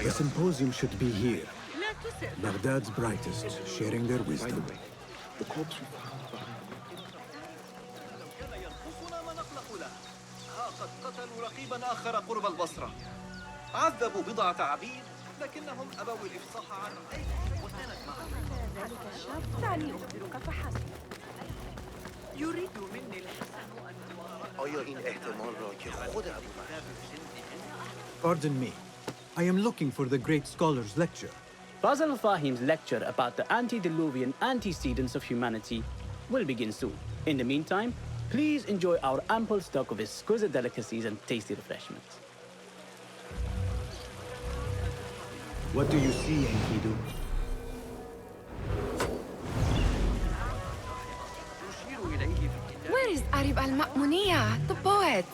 The symposium should be here. Baghdad's brightest, sharing their wisdom. The corpse we found behind قد قتلوا رقيبا آخر قرب البصرة. عذبوا بضعة عبيد لكنهم أبوا الإفصاح عن أي وكانت معهم. ذلك الشاب دعني أخبرك فحسب. يريد مني الحسن أن آیا این احتمال را که خود ابو Pardon me. I am looking for the great scholar's lecture. Fazl Fahim's lecture about the antediluvian antecedents of humanity will begin soon. In the meantime, please enjoy our ample stock of exquisite delicacies and tasty refreshments. What do you see, Enkidu? Where is Arib al-Ma'muniya, the poet?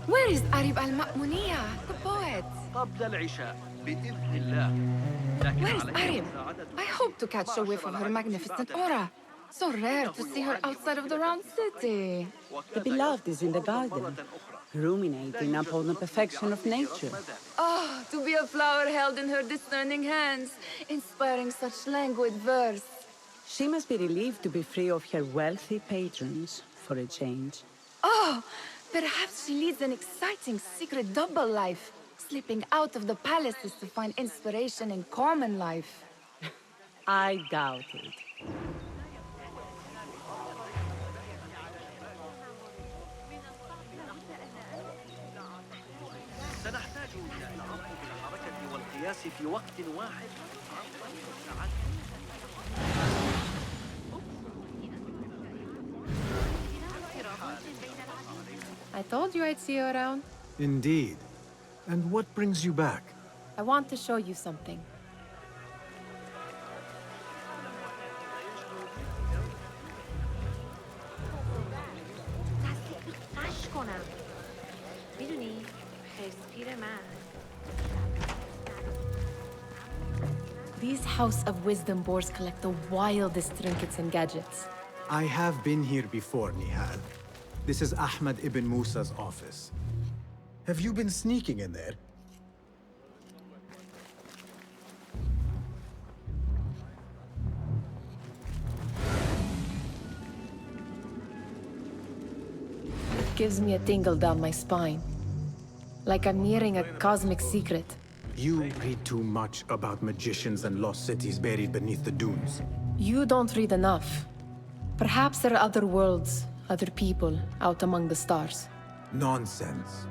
Where is Arib al-Ma'muniya, the poet? قبل العشاء بإذن الله. Where is Arib? I hope to catch a whiff of her magnificent aura. So rare to see her outside of the round city. The beloved is in the garden, ruminating upon the perfection of nature. Oh, to be a flower held in her discerning hands, inspiring such languid verse. She must be relieved to be free of her wealthy patrons, for a change. Oh, perhaps she leads an exciting secret double life, slipping out of the palaces to find inspiration in common life. I doubt it. سنحتاج إلى إضافة الحركة والقياس في وقت واحد. I told you I'd see you around. Indeed. And what brings you back? I want to show you something. These House of Wisdom boards collect the wildest trinkets and gadgets. I have been here before, Nihal. This is Ahmed ibn Musa's office. Have you been sneaking in there? It gives me a tingle down my spine. Like I'm nearing a cosmic secret. You read too much about magicians and lost cities buried beneath the dunes. You don't read enough. Perhaps there are other worlds, other people, out among the stars. Nonsense.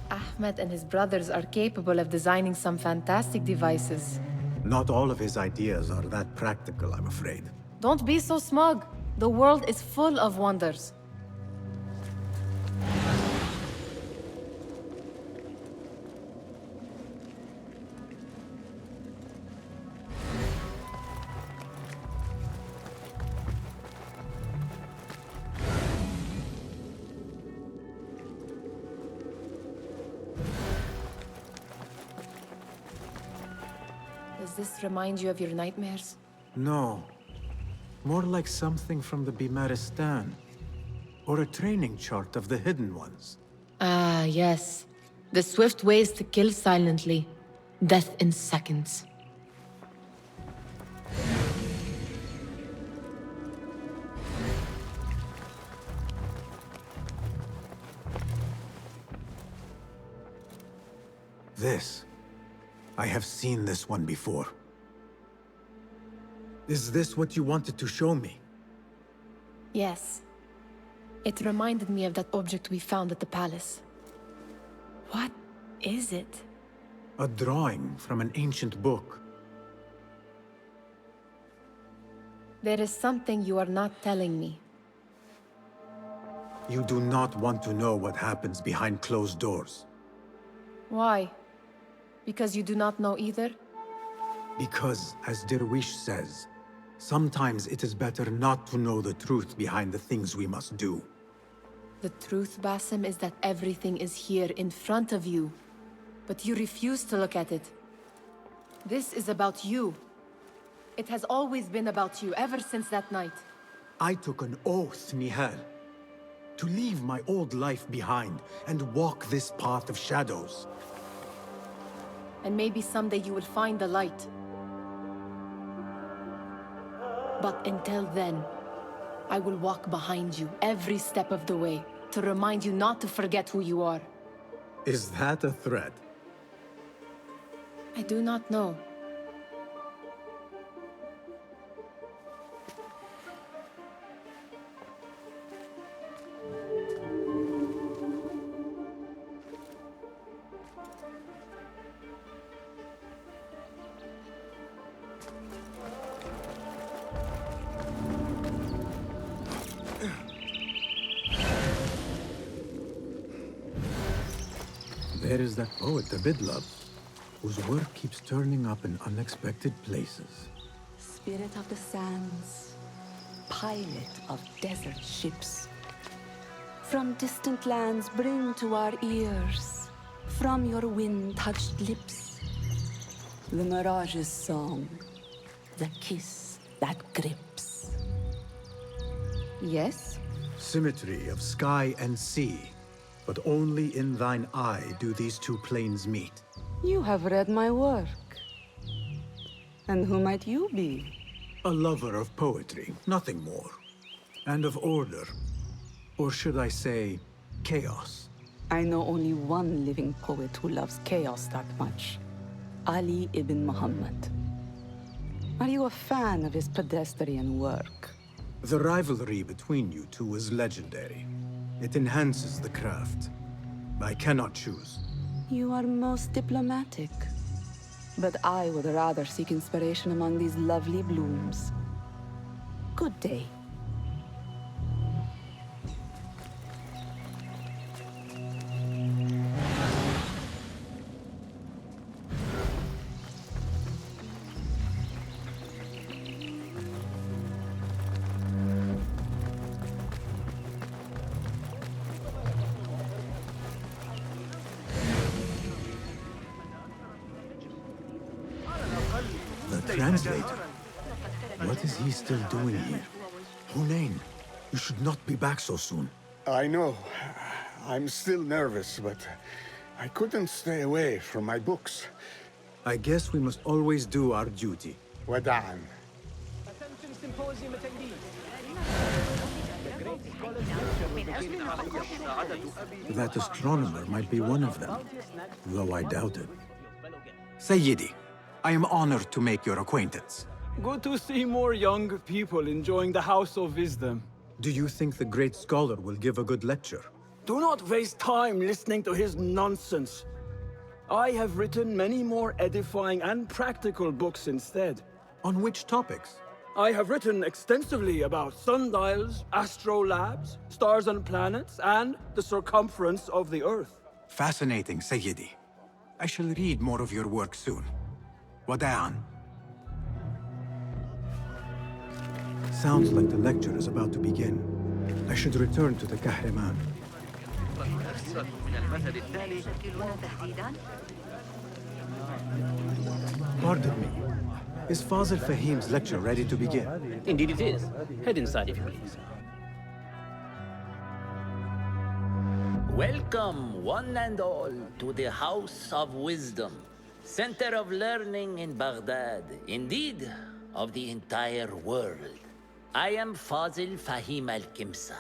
Ahmed and his brothers are capable of designing some fantastic devices. Not all of his ideas are that practical, I'm afraid. Don't be so smug. The world is full of wonders. Does this remind you of your nightmares? No. More like something from the Bimaristan. Or a training chart of the Hidden Ones. Ah, yes. The swift ways to kill silently. Death in seconds. This. I have seen this one before. Is this what you wanted to show me? Yes. It reminded me of that object we found at the palace. What is it? A drawing from an ancient book. There is something you are not telling me. You do not want to know what happens behind closed doors. Why? Because you do not know either? Because, as Derwish says, sometimes it is better not to know the truth behind the things we must do. The truth, Basim, is that everything is here in front of you. But you refuse to look at it. This is about you. It has always been about you, ever since that night. I took an oath, Nihal, to to leave my old life behind and walk this path of shadows. And maybe someday you will find the light. But until then, I will walk behind you every step of the way to remind you not to forget who you are. Is that a threat? I do not know. There is that poet, the Bidlove, whose work keeps turning up in unexpected places. Spirit of the sands, pilot of desert ships. From distant lands bring to our ears, from your wind-touched lips, the Mirage's song, the kiss that grips. Yes? Symmetry of sky and sea, but only in thine eye do these two planes meet. You have read my work. And who might you be? A lover of poetry, nothing more. And of order. Or should I say, chaos. I know only one living poet who loves chaos that much. Ali ibn Muhammad. Are you a fan of his pedestrian work? The rivalry between you two is legendary. It enhances the craft. I cannot choose. You are most diplomatic. But I would rather seek inspiration among these lovely blooms. Good day. The translator? What is he still doing here? Hunain, you should not be back so soon. I know. I'm still nervous, but I couldn't stay away from my books. I guess we must always do our duty. Wada'an. That astronomer might be one of them, though I doubt it. Sayyidi, I am honored to make your acquaintance. Good to see more young people enjoying the House of Wisdom. Do you think the great scholar will give a good lecture? Do not waste time listening to his nonsense. I have written many more edifying and practical books instead. On which topics? I have written extensively about sundials, astrolabes, stars and planets, and the circumference of the Earth. Fascinating, Sayyidi. I shall read more of your work soon. Wada'an. Sounds like the lecture is about to begin. I should return to the Kahraman. Pardon me. Is Fazil Fahim's lecture ready to begin? Indeed it is. Head inside if you please. Welcome, one and all, to the House of Wisdom, center of learning in Baghdad, indeed, of the entire world. I am Fazil Fahim al-Kimsa,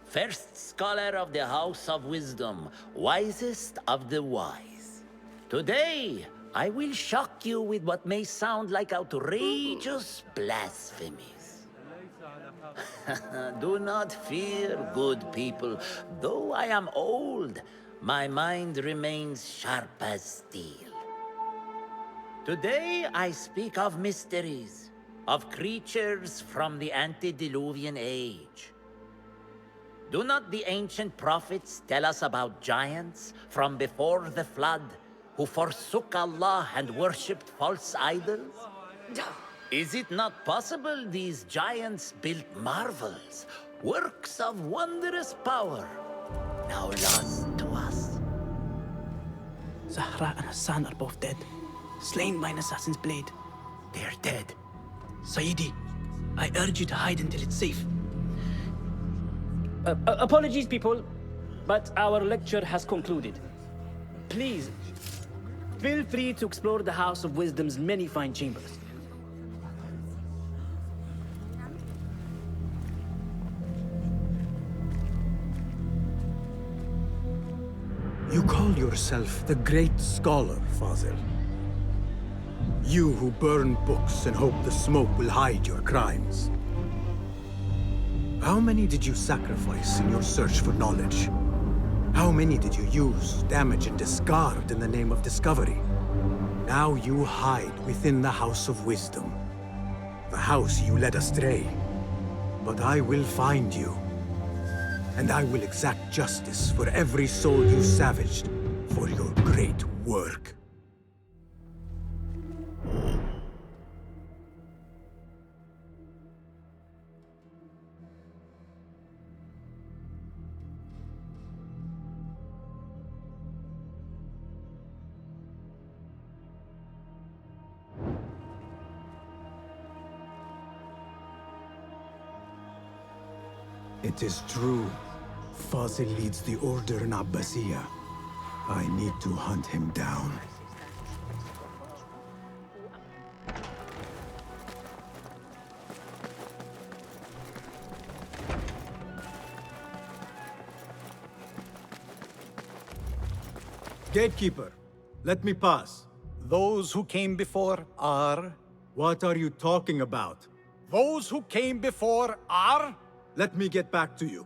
first scholar of the House of Wisdom, wisest of the wise. Today, I will shock you with what may sound like outrageous blasphemies. Do not fear, good people. Though I am old, my mind remains sharp as steel. Today, I speak of mysteries, of creatures from the antediluvian age. Do not the ancient prophets tell us about giants from before the flood who forsook Allah and worshipped false idols? Is it not possible these giants built marvels, works of wondrous power, now lost to us? Zahra and Hassan are both dead, slain by an assassin's blade. They're dead. Sayyidi, I urge you to hide until it's safe. Apologies, people, but our lecture has concluded. Please, feel free to explore the House of Wisdom's many fine chambers. You call yourself the great scholar, Fazil. You who burn books and hope the smoke will hide your crimes. How many did you sacrifice in your search for knowledge? How many did you use, damage, and discard in the name of discovery? Now you hide within the House of Wisdom. The house you led astray. But I will find you. And I will exact justice for every soul you savaged for your great work. It is true. Fazil leads the order in Abbasiyya. I need to hunt him down. Gatekeeper, let me pass. Those who came before are... What are you talking about? Those who came before are... Let me get back to you.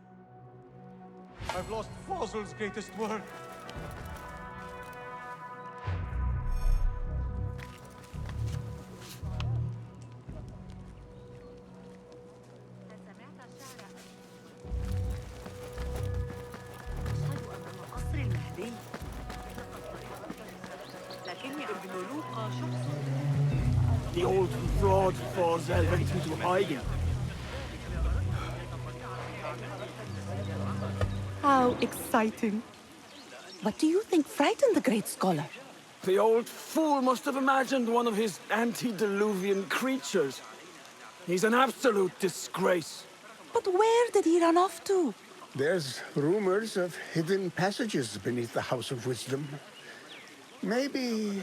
I've lost Fazil's greatest work. The old fraud Fazil went into hiding. How exciting. What do you think frightened the great scholar? The old fool must have imagined one of his antediluvian creatures. He's an absolute disgrace. But where did he run off to? There's rumors of hidden passages beneath the House of Wisdom. Maybe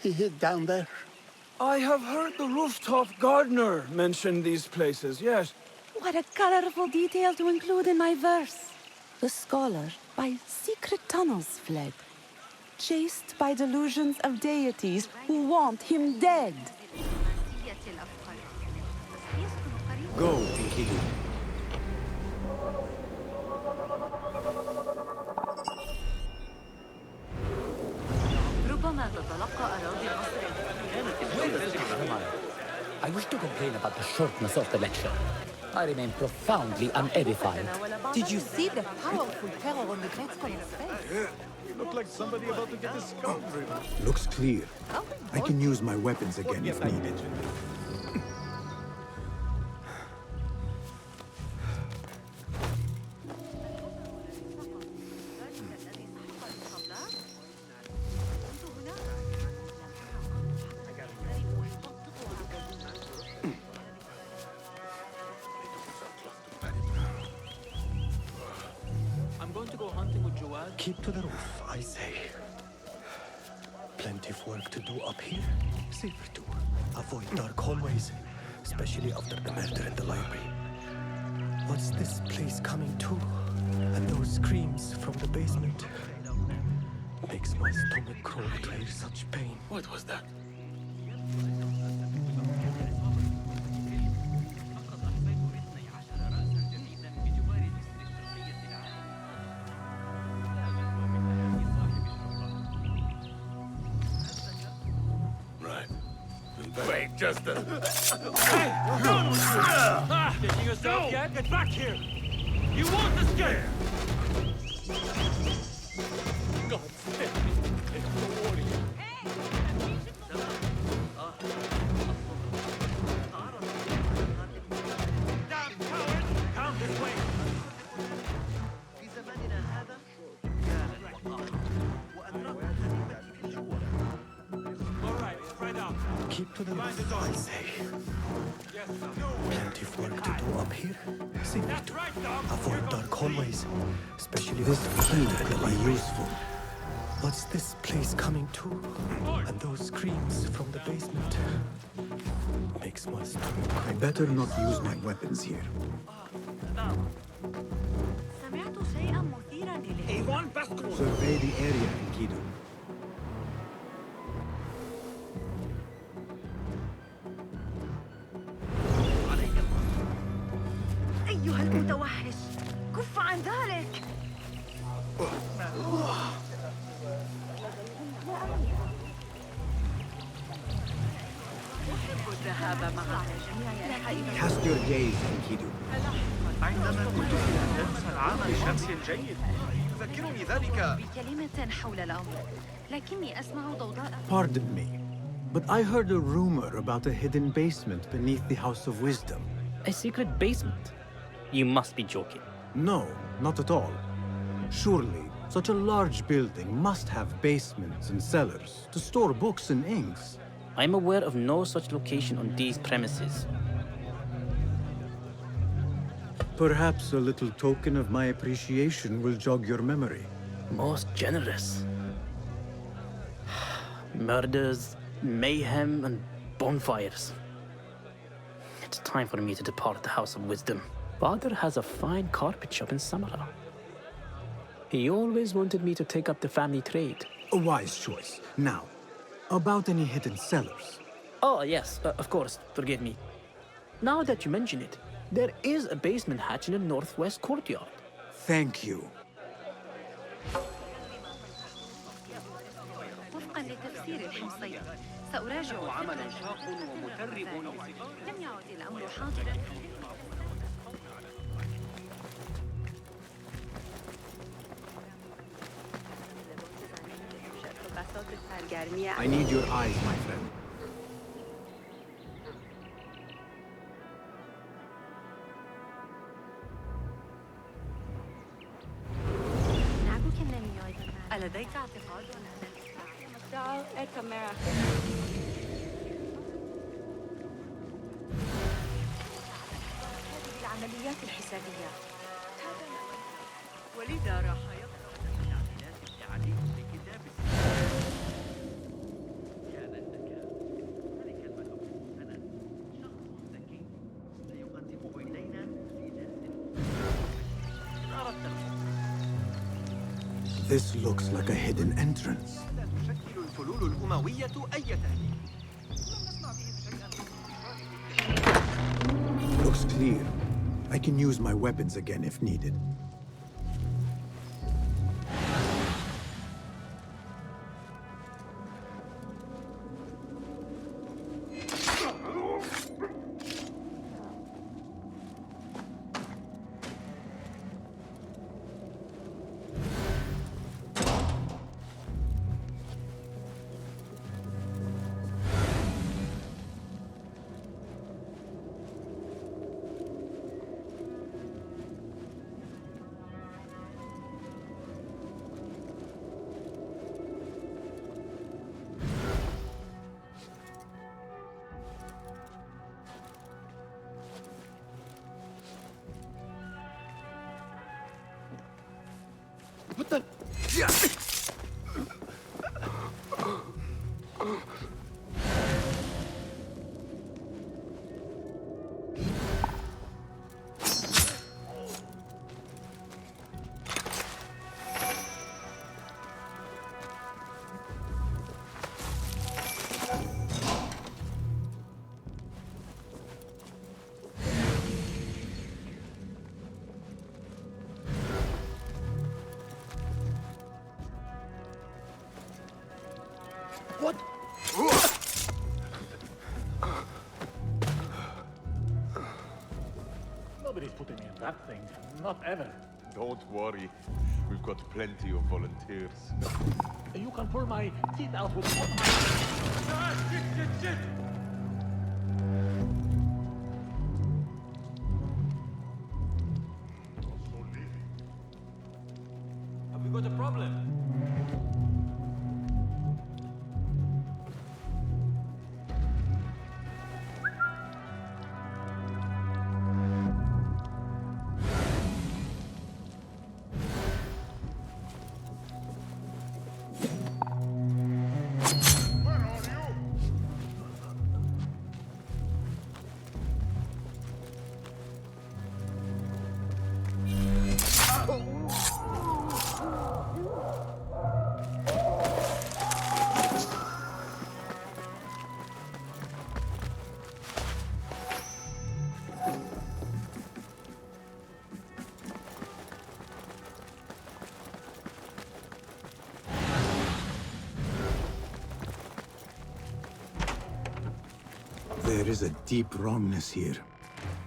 he hid down there. I have heard the rooftop gardener mention these places, yes. What a colorful detail to include in my verse. The scholar by secret tunnels fled, chased by delusions of deities who want him dead. Go, Enkidu. I wish to complain about the shortness of the lecture. I remain profoundly unedified. Did you see the powerful terror on the great scholar's face? Yeah, you look like somebody about to get his skull driven. Looks clear. I can use my weapons again if needed. Keep to the roof, I say. Plenty of work to do up here. Safer too. Avoid dark hallways, especially after the murder in the library. What's this place coming to? And those screams from the basement. Makes my stomach crawl to hear such pain. What was that? Wait, just a... Getting yourself yet? Get back here! You won't escape! God save me. It's the warrior. Damn coward! Come this way! في زماننا هذا كان الوقت وأدركت هزيمتي في الجوع. All right, spread out. Keep to the left, I say. Plenty of work to do up here. See me to avoid dark hallways, especially this key could be useful. What's this place coming to? And those screams from the basement. Makes my stomach. I better not use my weapons here. Survey the area, Enkidu. أيها المتوحش كف عن ذلك أحب الذهاب معك جميع الحقيقة. Cast your gaze, Enkidu. عندما كنت في لندن العام الشمسي الجيد يذكرني ذلك بكلمة حول الأمر لكني أسمع ضوضاء. Pardon me, but I heard a rumor about a hidden basement beneath the House of Wisdom. A secret basement? You must be joking. No, not at all. Surely, such a large building must have basements and cellars to store books and inks. I'm aware of no such location on these premises. Perhaps a little token of my appreciation will jog your memory. Most generous. Murders, mayhem, and bonfires. It's time for me to depart the House of Wisdom. Father has a fine carpet shop in Samara. He always wanted me to take up the family trade. A wise choice. Now, about any hidden cellars. Oh, yes, of course, forgive me. Now that you mention it, there is a basement hatch in the northwest courtyard. Thank you. وفقا لتفسير الحمصي سأراجع عمل شاق ومترب لم يعد الأمر حاضرا. I need your eyes, my friend. ألديك اعتقاد العمليات الحسابية ولذا راح يقرأ من عمليات التعليم لكتاب كان الذكاء ذلك الملك أنا شخص ذكي سيقدمه إلينا في درس إن أردت This looks like a hidden entrance. لا تشكل الفلول الأموية أي تهديد. Looks clear. I can use my weapons again if needed. What the? What? Nobody's putting me in that thing. Not ever. Don't worry. We've got plenty of volunteers. You can pull my teeth out with one Shit! Have we got a problem? There is a deep wrongness here.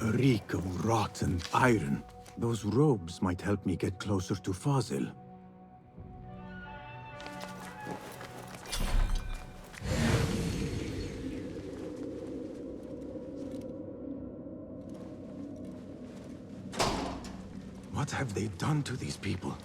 A reek of rotten iron. Those robes might help me get closer to Fazil. What have they done to these people?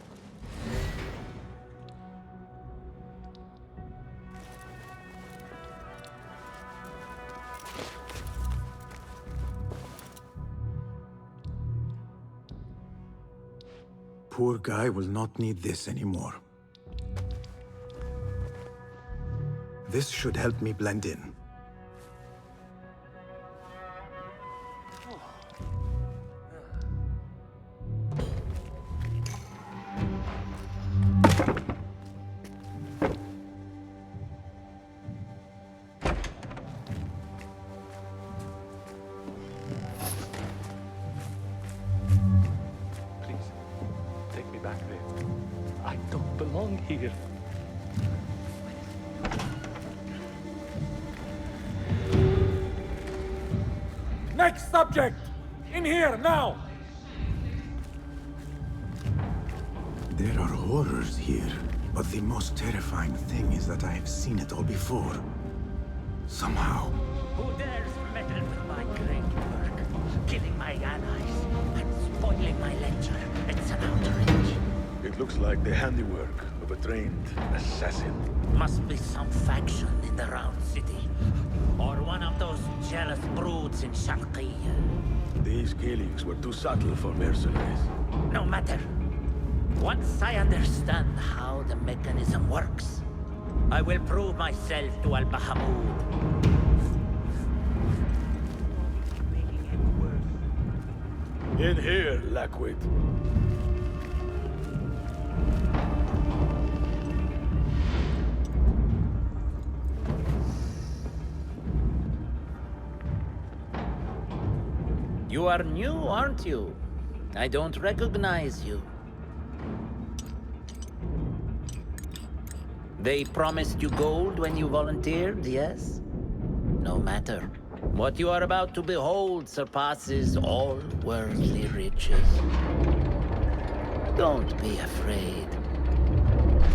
Poor guy will not need this anymore. This should help me blend in. Here. Next subject! In here, now! There are horrors here, but the most terrifying thing is that I have seen it all before. Somehow. Who dares meddle with my great work, killing my allies and spoiling my lecture? It's an outrage. It looks like the handiwork of a trained assassin. Must be some faction in the Round City, or one of those jealous broods in Sharqiyya. These killings were too subtle for mercenaries. No matter. Once I understand how the mechanism works, I will prove myself to Al-Bahamud. In here, Lackwit. You are new, aren't you? I don't recognize you. They promised you gold when you volunteered, yes? No matter. What you are about to behold surpasses all worldly riches. Don't be afraid.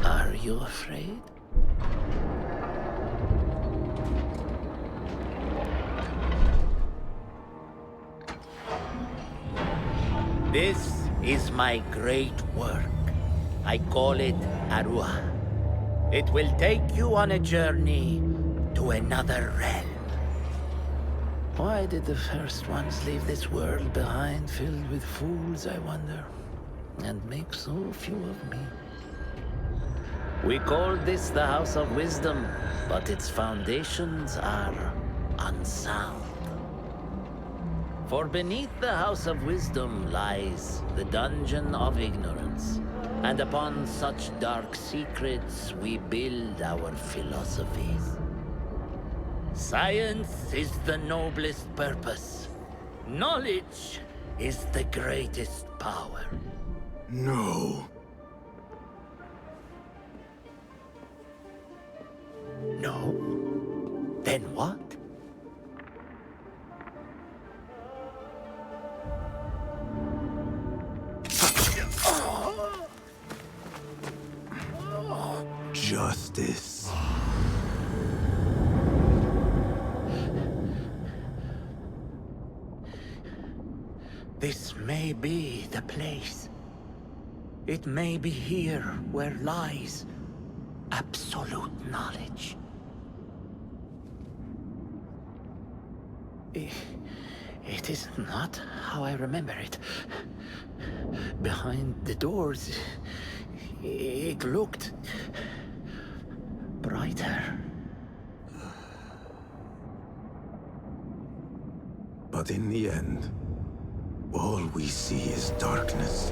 Are you afraid? This is my great work. I call it Arwah. It will take you on a journey to another realm. Why did the first ones leave this world behind, filled with fools, I wonder, and make so few of me? We called this the House of Wisdom, but its foundations are unsound. For beneath the House of Wisdom lies the Dungeon of Ignorance, and upon such dark secrets we build our philosophies. Science is the noblest purpose. Knowledge is the greatest power. No. No? Then what? Justice. This may be the place. It may be here where lies absolute knowledge. It is not how I remember it. Behind the doors, it looked brighter. But in the end, all we see is darkness.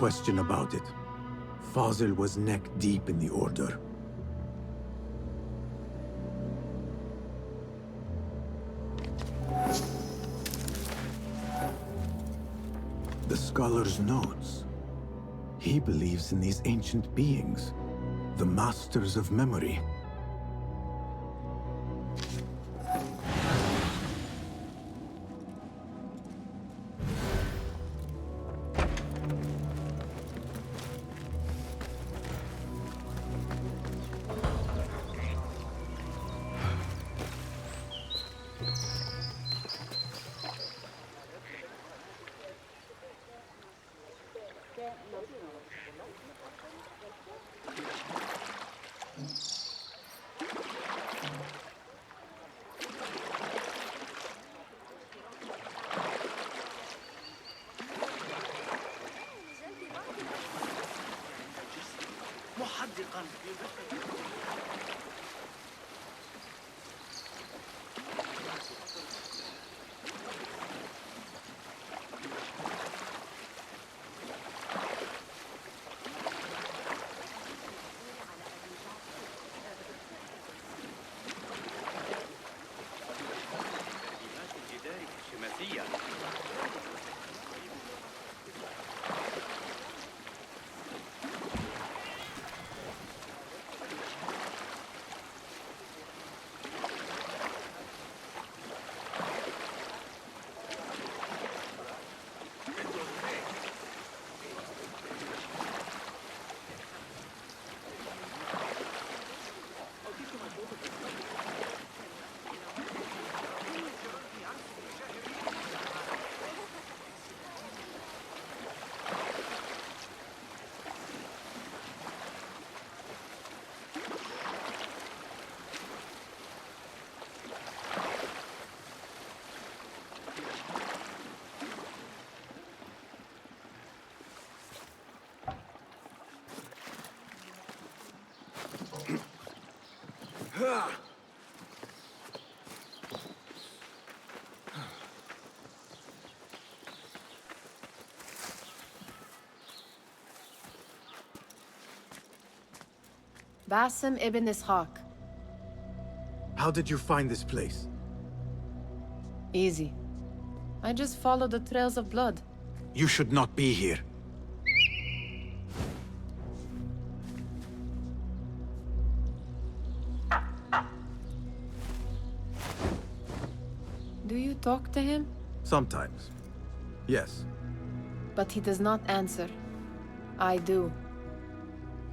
question about it. Fazil was neck deep in the Order. The scholar's notes. He believes in these ancient beings, the masters of memory. Basim ibn Ishaq. How did you find this place? Easy. I just followed the trails of blood. You should not be here. Do you talk to him? Sometimes. Yes. But he does not answer. I do.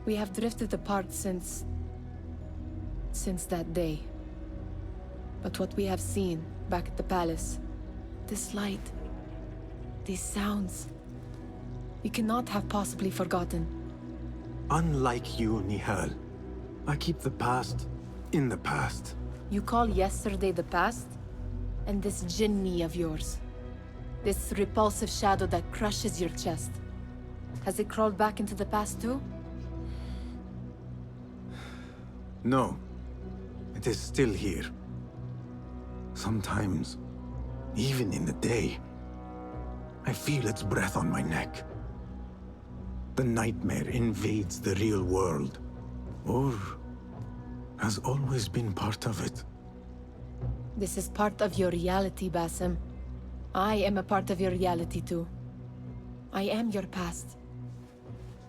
We have drifted apart since that day. But what we have seen back at the palace, this light, these sounds, we cannot have possibly forgotten. Unlike you, Nihal, I keep the past in the past. You call yesterday the past? And this jinni of yours, this repulsive shadow that crushes your chest, has it crawled back into the past too? No. It is still here. Sometimes, even in the day, I feel its breath on my neck. The nightmare invades the real world, or has always been part of it. This is part of your reality, Basim. I am a part of your reality too. I am your past.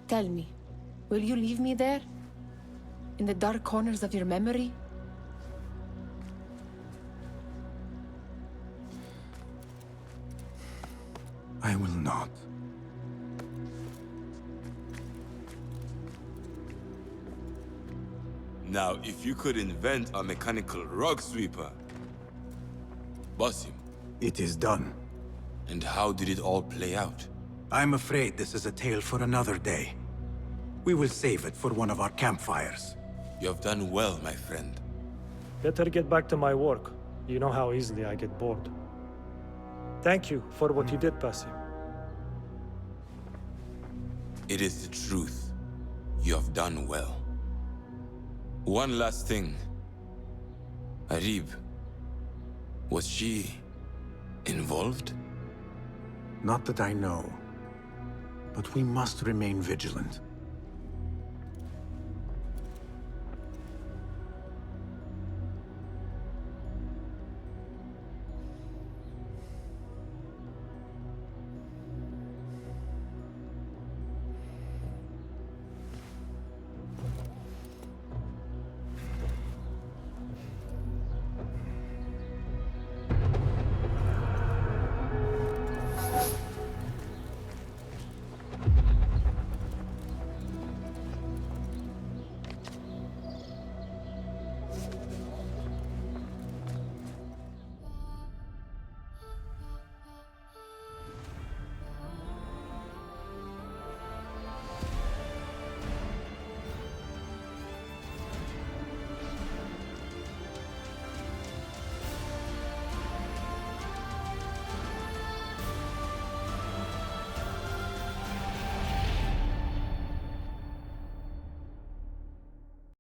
Tell me, will you leave me there? In the dark corners of your memory? I will not. Now, if you could invent a mechanical rug sweeper, Basim. It is done. And how did it all play out? I'm afraid this is a tale for another day. We will save it for one of our campfires. You have done well, my friend. Better get back to my work. You know how easily I get bored. Thank you for what you did, Basim. It is the truth. You have done well. One last thing. Arib, was she involved? Not that I know. but we must remain vigilant.